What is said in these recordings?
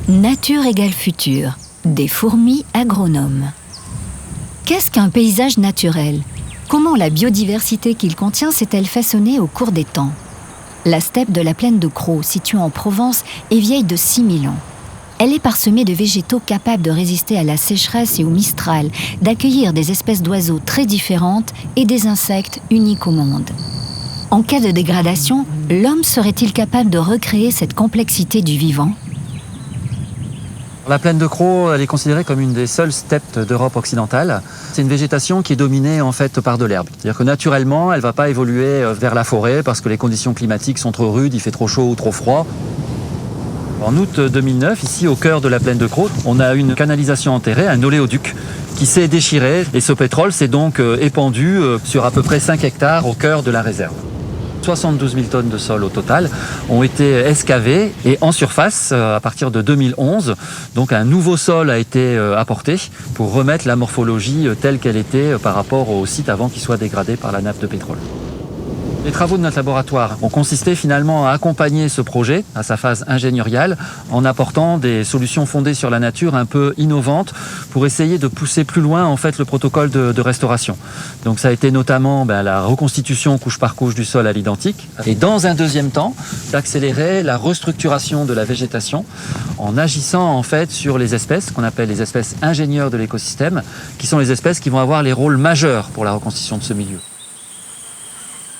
Nature égale futur, des fourmis agronomes. Qu'est-ce qu'un paysage naturel? Comment la biodiversité qu'il contient s'est-elle façonnée au cours des temps? La steppe de la plaine de Crau, située en Provence, est vieille de 6000 ans. Elle est parsemée de végétaux capables de résister à la sécheresse et au mistral, d'accueillir des espèces d'oiseaux très différentes et des insectes uniques au monde. En cas de dégradation, l'homme serait-il capable de recréer cette complexité du vivant? La plaine de Crau, elle est considérée comme une des seules steppes d'Europe occidentale. C'est une végétation qui est dominée en fait par de l'herbe. C'est-à-dire que naturellement, elle ne va pas évoluer vers la forêt parce que les conditions climatiques sont trop rudes, il fait trop chaud ou trop froid. En août 2009, ici au cœur de la plaine de Crau, on a une canalisation enterrée, un oléoduc, qui s'est déchiré et ce pétrole s'est donc épandu sur à peu près 5 hectares au cœur de la réserve. 72 000 tonnes de sol au total ont été excavées et en surface, à partir de 2011, donc un nouveau sol a été apporté pour remettre la morphologie telle qu'elle était par rapport au site avant qu'il soit dégradé par la nappe de pétrole. Les travaux de notre laboratoire ont consisté finalement à accompagner ce projet à sa phase ingénieriale en apportant des solutions fondées sur la nature un peu innovantes pour essayer de pousser plus loin en fait le protocole de restauration. Donc ça a été notamment la reconstitution couche par couche du sol à l'identique et dans un deuxième temps d'accélérer la restructuration de la végétation en agissant en fait sur les espèces qu'on appelle les espèces ingénieurs de l'écosystème qui sont les espèces qui vont avoir les rôles majeurs pour la reconstitution de ce milieu.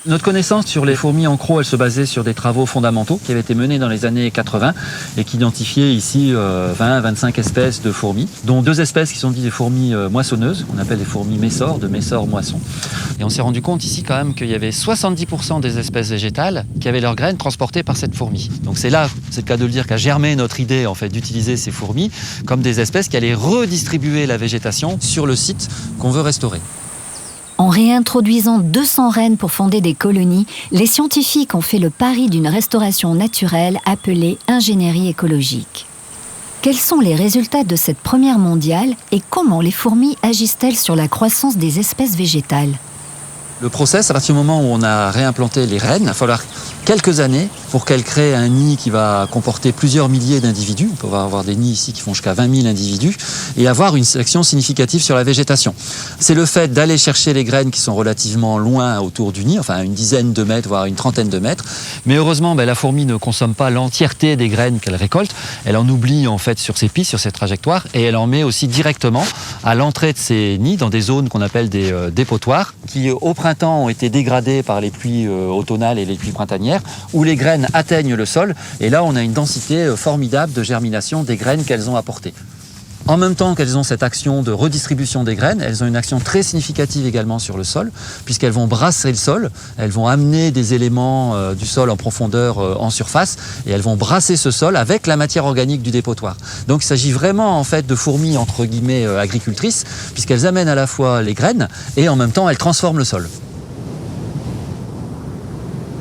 Notre connaissance sur les fourmis en Crau, elle se basait sur des travaux fondamentaux qui avaient été menés dans les années 80 et qui identifiaient ici 20-25 espèces de fourmis, dont 2 espèces qui sont dites des fourmis moissonneuses, qu'on appelle les fourmis messors, de messors-moisson. Et on s'est rendu compte ici quand même qu'il y avait 70% des espèces végétales qui avaient leurs graines transportées par cette fourmi. Donc c'est là, c'est le cas de le dire, qu'a germé notre idée en fait d'utiliser ces fourmis comme des espèces qui allaient redistribuer la végétation sur le site qu'on veut restaurer. En réintroduisant 200 reines pour fonder des colonies, les scientifiques ont fait le pari d'une restauration naturelle appelée ingénierie écologique. Quels sont les résultats de cette première mondiale et comment les fourmis agissent-elles sur la croissance des espèces végétales? Le process, à partir du moment où on a réimplanté les reines, il va falloir quelques années pour qu'elles créent un nid qui va comporter plusieurs milliers d'individus. On peut avoir des nids ici qui font jusqu'à 20 000 individus et avoir une sélection significative sur la végétation. C'est le fait d'aller chercher les graines qui sont relativement loin autour du nid, enfin une dizaine de mètres, voire une trentaine de mètres. Mais heureusement, la fourmi ne consomme pas l'entièreté des graines qu'elle récolte. Elle en oublie en fait sur ses pistes, sur ses trajectoires et elle en met aussi directement à l'entrée de ces nids dans des zones qu'on appelle des dépotoirs qui au printemps ont été dégradés par les pluies automnales et les pluies printanières, où les graines atteignent le sol. Et là, on a une densité formidable de germination des graines qu'elles ont apportées. En même temps qu'elles ont cette action de redistribution des graines, elles ont une action très significative également sur le sol, puisqu'elles vont brasser le sol, elles vont amener des éléments du sol en profondeur en surface, et elles vont brasser ce sol avec la matière organique du dépotoir. Donc il s'agit vraiment en fait de fourmis entre guillemets agricultrices, puisqu'elles amènent à la fois les graines et en même temps elles transforment le sol.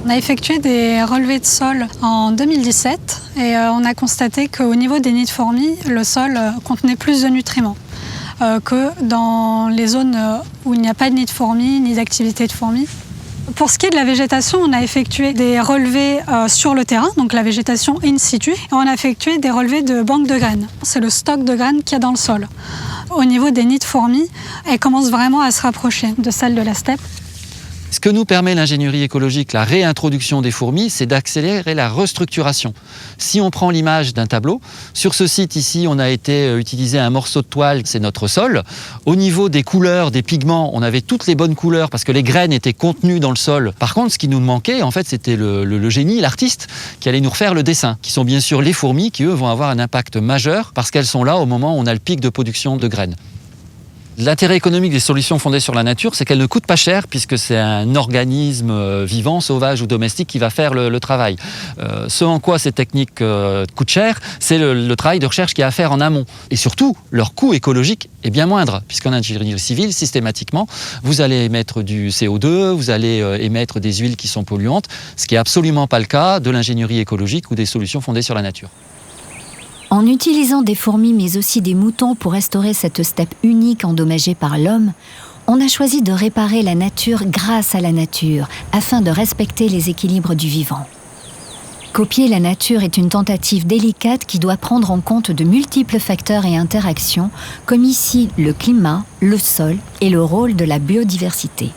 On a effectué des relevés de sol en 2017 et on a constaté qu'au niveau des nids de fourmis, le sol contenait plus de nutriments que dans les zones où il n'y a pas de nids de fourmis ni d'activité de fourmis. Pour ce qui est de la végétation, on a effectué des relevés sur le terrain, donc la végétation in situ, et on a effectué des relevés de banques de graines. C'est le stock de graines qu'il y a dans le sol. Au niveau des nids de fourmis, elles commencent vraiment à se rapprocher de celles de la steppe. Ce que nous permet l'ingénierie écologique, la réintroduction des fourmis, c'est d'accélérer la restructuration. Si on prend l'image d'un tableau, sur ce site ici, on a été utiliser un morceau de toile, c'est notre sol. Au niveau des couleurs, des pigments, on avait toutes les bonnes couleurs parce que les graines étaient contenues dans le sol. Par contre, ce qui nous manquait, en fait, c'était le génie, l'artiste, qui allait nous refaire le dessin, qui sont bien sûr les fourmis, qui eux vont avoir un impact majeur parce qu'elles sont là au moment où on a le pic de production de graines. L'intérêt économique des solutions fondées sur la nature, c'est qu'elles ne coûtent pas cher puisque c'est un organisme vivant, sauvage ou domestique qui va faire le travail. Ce en quoi ces techniques coûtent cher, c'est le travail de recherche qu'il y a à faire en amont. Et surtout, leur coût écologique est bien moindre puisqu'en ingénierie civile, systématiquement, vous allez émettre du CO2, vous allez émettre des huiles qui sont polluantes, ce qui n'est absolument pas le cas de l'ingénierie écologique ou des solutions fondées sur la nature. En utilisant des fourmis mais aussi des moutons pour restaurer cette steppe unique endommagée par l'homme, on a choisi de réparer la nature grâce à la nature, afin de respecter les équilibres du vivant. Copier la nature est une tentative délicate qui doit prendre en compte de multiples facteurs et interactions, comme ici le climat, le sol et le rôle de la biodiversité.